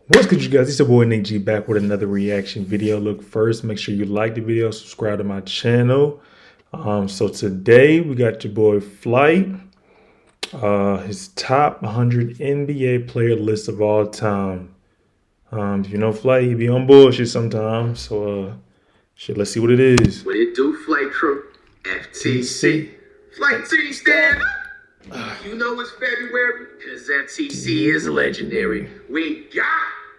What's good, you guys? It's your boy NickG back with another reaction video. Look, first, make sure you like the video, subscribe to my channel. So today we got your boy Flight, his top 100 NBA player list of all time. If you know Flight, he be on bullshit sometimes. So let's see what it is. What it do, Flight Crew? FTC. Flight T stand up. You know it's February, because FTC is legendary. We got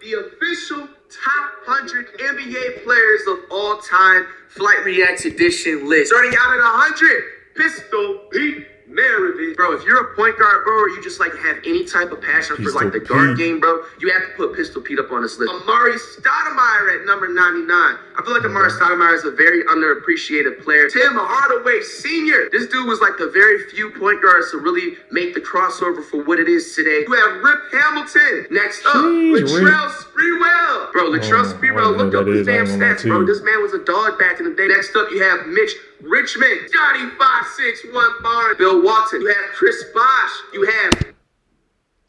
the official top 100 NBA players of all time Flight Reacts Edition list. Starting out at 100, Pistol Pete Maravich. Bro, if you're a point guard, bro, or you just like have any type of passion for like the guard game, bro, you have to put Pistol Pete up on this list. Amari Stoudemire at number 99. I feel like Amari Stoudemire is a very underappreciated player. Tim Hardaway Sr. This dude was like the very few point guards to really make the crossover for what it is today. You have Rip Hamilton. Next up, Latrell Sprewell. Bro, Latrell Sprewell, look up his damn stats, bro. This man was a dog back in the day. Next up, you have Mitch Richmond, Scotty 561 Barnes, Bill Walton. You have Chris Bosh. You have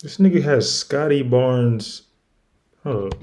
This nigga has Scotty Barnes. Hold up.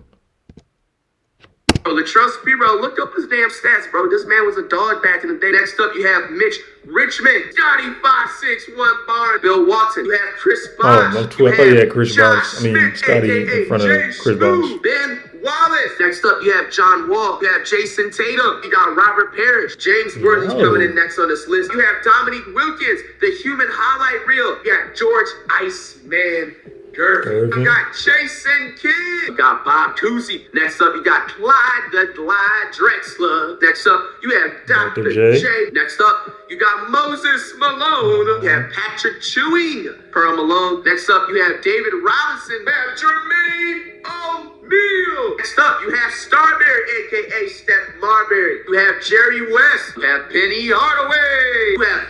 Latrell Sprewell, look up his damn stats, bro. This man was a dog back in the day. Next up, you have Mitch Richmond, Scotty 561 Barnes, Bill Walton. You have Chris Bosh. I thought you had Chris Bosh. Scotty in front of Chris Bosh. Ben Wallace. Next up, you have John Wall. You have Jason Tatum. You got Robert Parrish. James Worthy's coming in next on this list. You have Dominique Wilkins, the human highlight reel. You got George Iceman Gervin. You got Jason Kidd. You got Bob Cousy. Next up, you got Clyde the Glide Drexler. Next up, you have Dr. J. Next up, you got Moses Malone. You have Patrick Chewing, Pearl Malone. Next up, you have David Robinson. You have Jermaine O'Neal. Next up, you have Starberry, a.k.a. Steph Marbury. You have Jerry West. You have Penny Hardaway. You have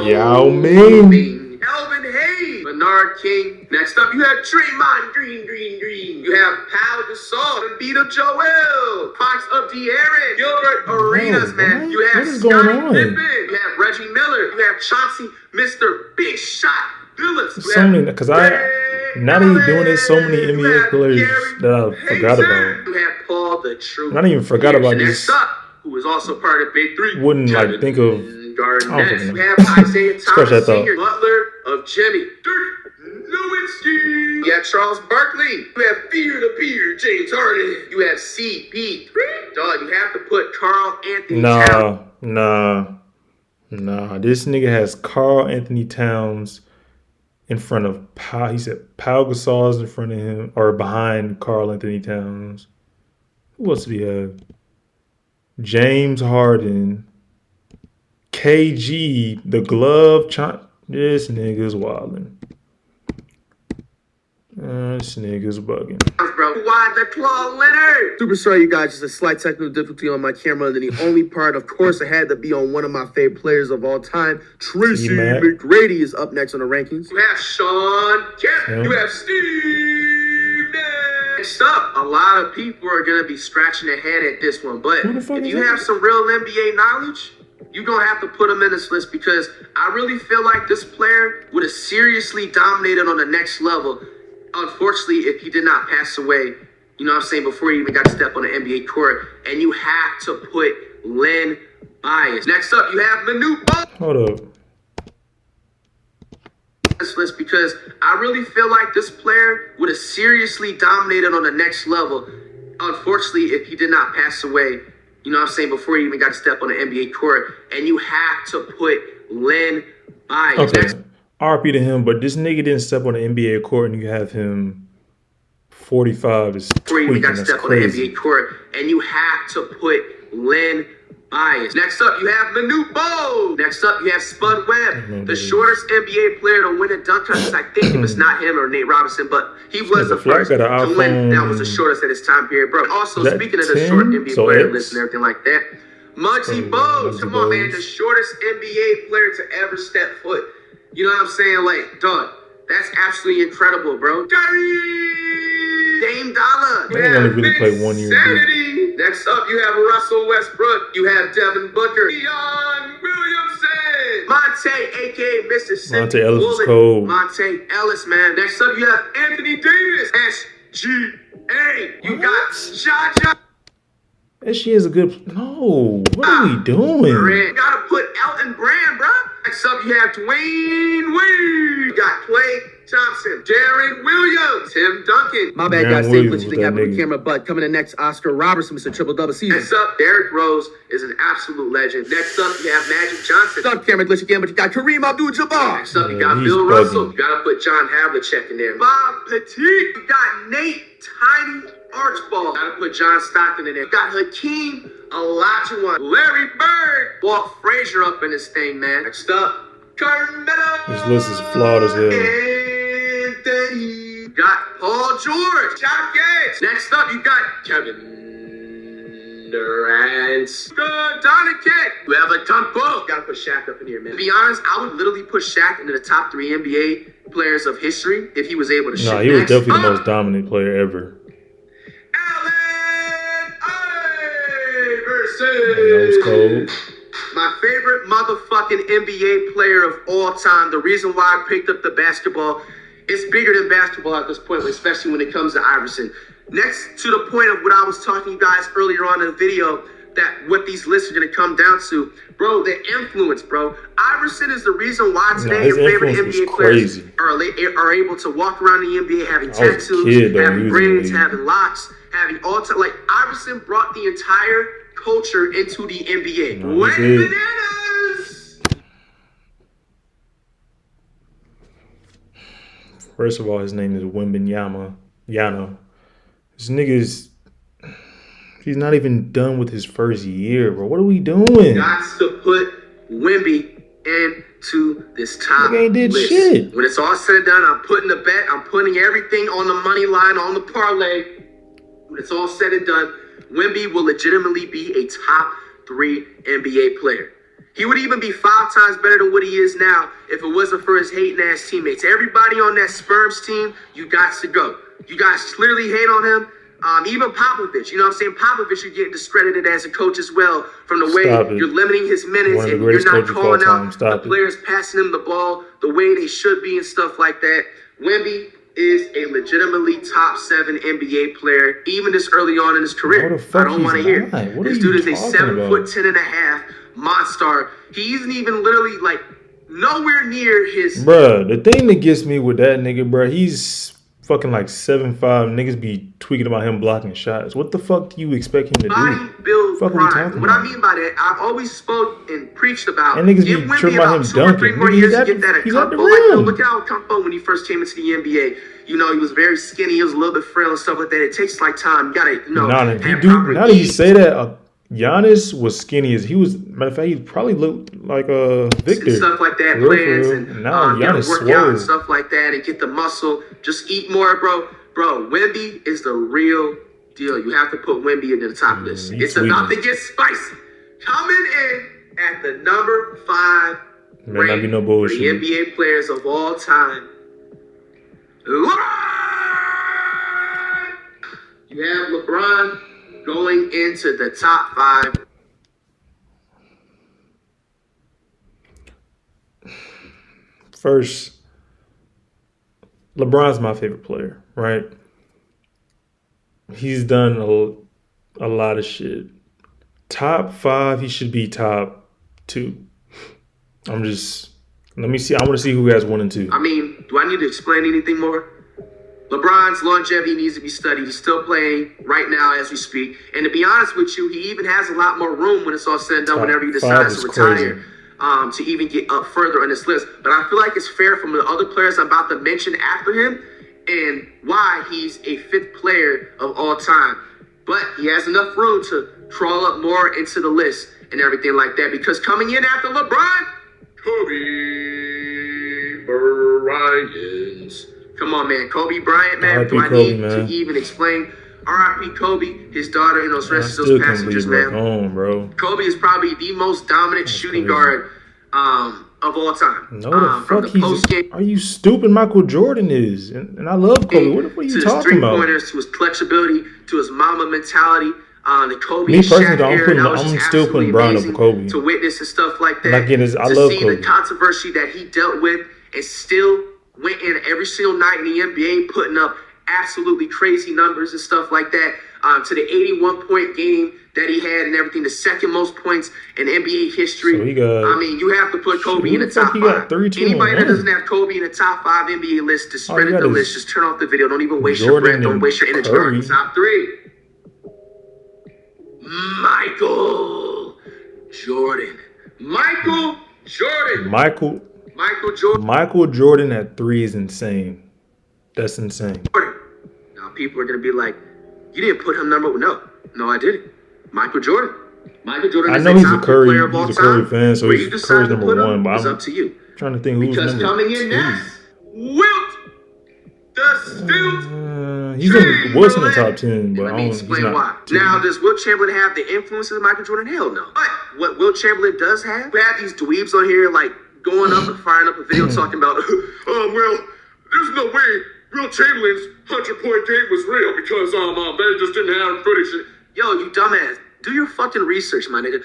Yao Ming. Elvin Hayes, Bernard King. Next up, you have Draymond Green. You have Pau Gasol, Embiid Joel, Fox of De'Aaron, Gilbert Arenas, man. You have Scottie Pippen. You have Reggie Miller. You have Chauncey, Mr. Big Shot Phillips. So many, because now that he's doing this, so many NBA players that I forgot about. You have Paul the True. Not even forgot about this. Next up, who is also part of Big Three. Wouldn't like think of. Garnett. You have Isaiah Thomas Sr., Butler of Jimmy, Dirk Nowitzki. You have Charles Barkley. You have Fear to Fear, James Harden. You have CP3. Dog, you have to put Carl Anthony Towns. Nah. This nigga has Carl Anthony Towns in front of Pau. He said Pau Gasol's in front of him or behind Carl Anthony Towns. Who else do we have? James Harden. KG, the glove, this nigga's wildin'. This nigga's bugging. Bro, why the Claw Leonard? Super sorry, you guys. Just a slight technical difficulty on my camera. And then the only part, of course, I had to be on one of my favorite players of all time. Tracy McGrady is up next on the rankings. You have Sean Kemp. You have Steve Nash. Next up, a lot of people are going to be scratching their head at this one. But if you have some real NBA knowledge, you're going to have to put him in this list because I really feel like this player would have seriously dominated on the next level. Unfortunately, if he did not pass away, you know what I'm saying, before he even got to step on the NBA court. And you have to put Len Bias. Next up, you have Manu Ball. Hold up. This list because I really feel like this player would have seriously dominated on the next level. Unfortunately, if he did not pass away, you know what I'm saying, before he even got to step on the NBA court. And you have to put Len Bias. Okay. RP to him, but this nigga didn't step on the NBA court and you have him 45 is tweaking. That's step crazy. On the NBA court. And you have to put Len Bias. Next up, you have Manu Bol. Next up, you have Spud Webb, the shortest NBA player to win a dunk contest. I think it was not him or Nate Robinson, but he was the first to win. That was the shortest at his time period, bro. And also, speaking of the short NBA player list and everything like that, Muggsy Bogues, come on, man, the shortest NBA player to ever step foot. You know what I'm saying? Like, dog, that's absolutely incredible, bro. Dame Dollar. They only really play 1 year. Next up, you have Russell Westbrook. You have Devin Booker. Dion Williamson. Monte, a.k.a. Mississippi Monte Ellis is cold. Monte Ellis, man. Next up, you have Anthony Davis. NickG. You got Jaja. That shit is a good. No, what are we doing? You gotta put Elton Brand, bro. Next up, you have Dwayne Wade. You got Clay Thompson, Darren Williams, Tim Duncan. My bad, guys. Same glitching happened with the camera, but coming in next, Oscar Robertson, Mr. Triple Double season. Next up, Derrick Rose is an absolute legend. Next up, you have Magic Johnson. Stop camera glitch again, but you got Kareem Abdul-Jabbar. Next up, you got Bill Russell. You gotta put John Havlicek in there. Bob Petit. You got Nate Tiny Archibald. Gotta put John Stockton in there. You got Hakeem Olajuwon, Larry Bird, Walt Frazier up in this thing, man. Next up, Carmelo. This list is flawed as hell. Anthony. Got Paul George, John Gates. Next up, you got Kevin Durant. Good, Doncic. You have a ton of. Gotta put Shaq up in here, man. To be honest, I would literally put Shaq into the top 3 NBA players of history if he was able to shoot. Nah, he was definitely the most dominant player ever. That was cold. My favorite motherfucking NBA player of all time. The reason why I picked up the basketball, it's bigger than basketball at this point, especially when it comes to Iverson. Next to the point of what I was talking to you guys earlier on in the video, that what these lists are going to come down to, bro, the influence, bro. Iverson is the reason why today your favorite NBA players are able to walk around the NBA having tattoos, having braids, having locks, having all time. Like, Iverson brought the entire culture into the NBA. Bananas! First of all, his name is Wembanyama. This nigga's, he's not even done with his first year, bro. What are we doing? Got to put Wemby into this top ain't did list. Shit. When it's all said and done, I'm putting the bet, I'm putting everything on the money line, on the parlay. When it's all said and done, Wemby will legitimately be a top 3 NBA player. He would even be 5 times better than what he is now if it wasn't for his hating ass teammates. Everybody on that Spurs team, you got to go. You guys clearly hate on him. Even Popovich, you know what I'm saying? Popovich, you're getting discredited as a coach as well from the way you're limiting his minutes and you're not calling out the players passing him the ball the way they should be and stuff like that. Wemby is a legitimately top 7 NBA player, even this early on in his career. I don't want to hear it. This dude is a 7'10.5" monster. He isn't even literally like nowhere near his. Bruh, the thing that gets me with that nigga, bruh, he's fucking like 7'5". Niggas be tweaking about him blocking shots. What the fuck do you expect him to do? Build fuck prime. What I mean by that, I've always spoke and preached about. And niggas be tripping about him dunking. He's at the rim. Look at how Kumpo when he first came into the NBA. You know, he was very skinny. He was a little bit frail and stuff like that. It takes like time. You gotta, you know, now that you say that, Giannis was skinny as he was. Matter of fact, he probably looked like a Victor. Stuff like that, plans and now Giannis work out and stuff like that, and get the muscle. Just eat more, bro. Bro, Wemby is the real deal. You have to put Wemby into the top list. It's about to get spicy. Coming in at the number 5 ranked no bullshit. For the NBA players of all time. You have LeBron going into the top 5. First, LeBron's my favorite player, right? He's done a lot of shit. Top 5, he should be top 2. Let me see. I want to see who has 1 and 2. I mean, do I need to explain anything more? LeBron's longevity needs to be studied. He's still playing right now as we speak. And to be honest with you, he even has a lot more room when it's all said and done whenever he decides to retire to even get up further on this list. But I feel like it's fair from the other players I'm about to mention after him and why he's a 5th player of all time. But he has enough room to crawl up more into the list and everything like that. Because coming in after LeBron, Kobe Bryant. Come on, man. Kobe Bryant, man. Do I need to even explain? R.I.P. Kobe, his daughter, and those rest of those passengers, man. Bro. Kobe is probably the most dominant shooting guard of all time. No, the fuck are you stupid? Michael Jordan is. And I love Kobe. What are you talking about? To his 3-pointers, to his clutch ability, to his mama mentality. The Kobe Me personally, I'm still putting Bron over Kobe. To witness and stuff like that. I love Kobe. The controversy that he dealt with and still went in every single night in the NBA, putting up absolutely crazy numbers and stuff like that. To the 81-point game that he had and everything, the second most points in NBA history. So he got, I mean, you have to put Kobe in the top he 5. got 3, 2, Anybody that doesn't have Kobe in the top 5 NBA list, discredit the list. Just turn off the video. Don't even waste your breath. Don't waste your energy on the top 3. Michael Jordan. Michael Jordan at 3 is insane. That's insane. Now people are gonna be like, you didn't put him number 1. No, I didn't. Michael Jordan. I know he's a Curry fan, so he's Curry's number 1. But I'm up to you. Trying to think who's because number coming in next, Wilt the Stilt. He's was in the top 10, but let me explain why. Now, does Wilt Chamberlain have the influences of Michael Jordan? Hell no. But what Wilt Chamberlain does have, we have these dweebs on here like going up and firing up a video talking about, well, there's no way Wilt Chamberlain's 100-point game was real because they just didn't have footage. Yo, you dumbass. Do your fucking research, my nigga.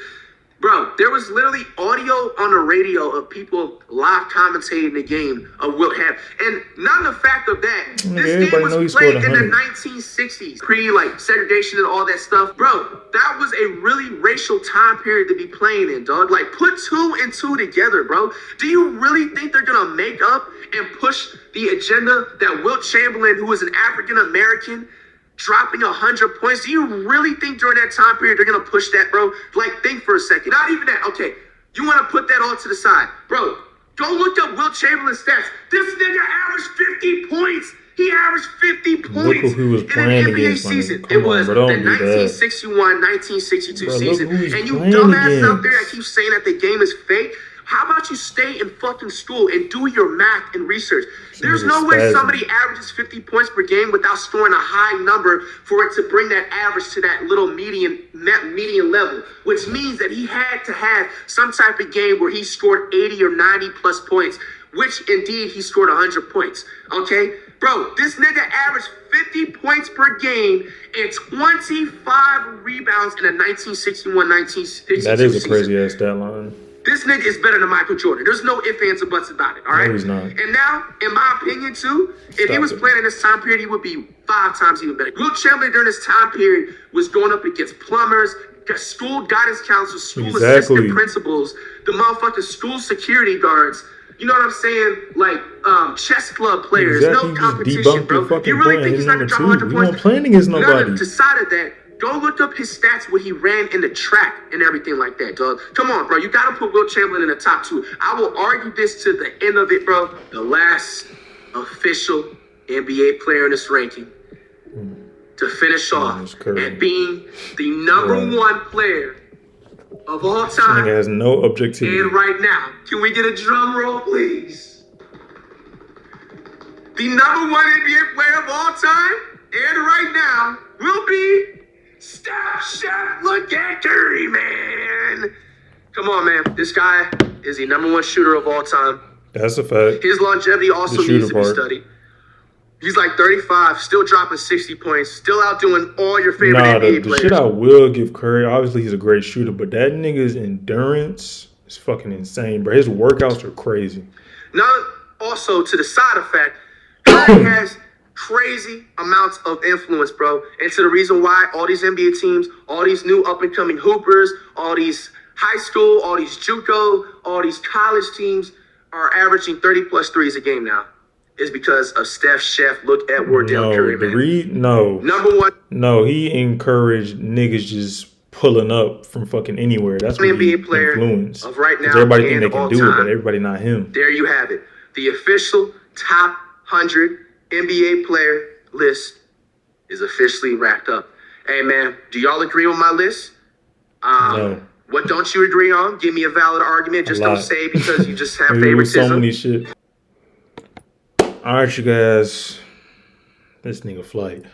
Bro, there was literally audio on the radio of people live commentating the game of Wilt had. And not the fact of that, this game was played in the 1960s, pre segregation and all that stuff. Bro, that was a really racial time period to be playing in, dog. Like, put 2 and 2 together, bro. Do you really think they're gonna make up and push the agenda that Wilt Chamberlain, who is an African American, dropping 100 points? Do you really think during that time period they're gonna push that, bro? Like, think for a second. Not even that. Okay, you want to put that all to the side, bro? Go look up Wilt Chamberlain's stats. This nigga averaged 50 points. He averaged 50 points who was in an NBA season. It was the 1961-1962 season. And you dumbasses out there that keep saying that the game is fake. How about you stay in fucking school and do your math and research? There's no way somebody averages 50 points per game without scoring a high number for it to bring that average to that little median level, which means that he had to have some type of game where he scored 80 or 90 plus points, which indeed he scored 100 points. Okay? Bro, this nigga averaged 50 points per game and 25 rebounds in a 1961-1962 season. That is a crazy ass stat line. This nigga is better than Michael Jordan. There's no ifs, ands, or buts about it, all right? No, he's not. And now, in my opinion, too, if he was playing in this time period, he would be 5 times even better. Wilt Chamberlain during this time period was going up against plumbers, school guidance counselors, school assistant principals, the motherfucking school security guards. You know what I'm saying? Like, chess club players. No competition, bro. You really think he's not going to drop 100 points? He not playing against nobody. To side of that, go look up his stats where he ran in the track and everything like that, dog. Come on, bro. You got to put Wilt Chamberlain in the top 2. I will argue this to the end of it, bro. The last official NBA player in this ranking to finish off and being the number 1 player of all time. This nigga has no objectivity. And right now, can we get a drum roll, please? The number 1 NBA player of all time and right now will be Chef, look at Curry, man. Come on, man. This guy is the number 1 shooter of all time. That's a fact. His longevity also needs to be studied. He's like 35, still dropping 60 points, still outdoing all your favorite NBA players. The shit I will give Curry, obviously he's a great shooter, but that nigga's endurance is fucking insane, bro. His workouts are crazy. Now, also to the side effect, Curry has crazy amounts of influence, bro. And to the reason why all these NBA teams, all these new up-and-coming hoopers, all these high school, all these JUCO, all these college teams are averaging 30-plus threes a game now is because of Steph, Chef, look at Wardell Curry, man. Number 1. No, he encouraged niggas just pulling up from fucking anywhere. That's what NBA player influence of right now. Everybody think they can do it, but everybody not him. There you have it. The official top 100 NBA player list is officially wrapped up. Hey, man, do y'all agree with my list? No. What don't you agree on? Give me a valid argument. Just don't say because you just have favoritism. So many shit. All right, you guys. This nigga Flight.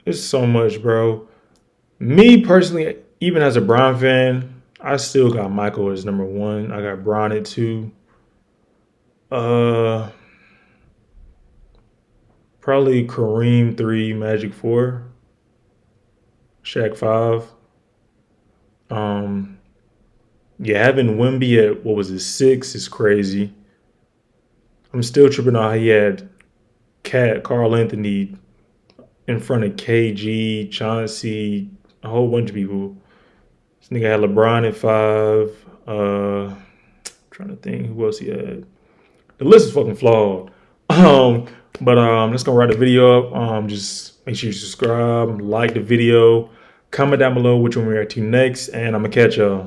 It's so much, bro. Me personally, even as a Bron fan, I still got Michael as number 1. I got Bron at 2. Probably Kareem 3, Magic 4, Shaq 5. Yeah, having Wemby at 6 is crazy. I'm still tripping on how he had Carl Anthony in front of KG, Chauncey, a whole bunch of people. This nigga had LeBron at 5. Trying to think who else he had. The list is fucking flawed. But let's go write a video up. Just make sure you subscribe, like the video, comment down below which one we react to next, and I'm gonna catch y'all.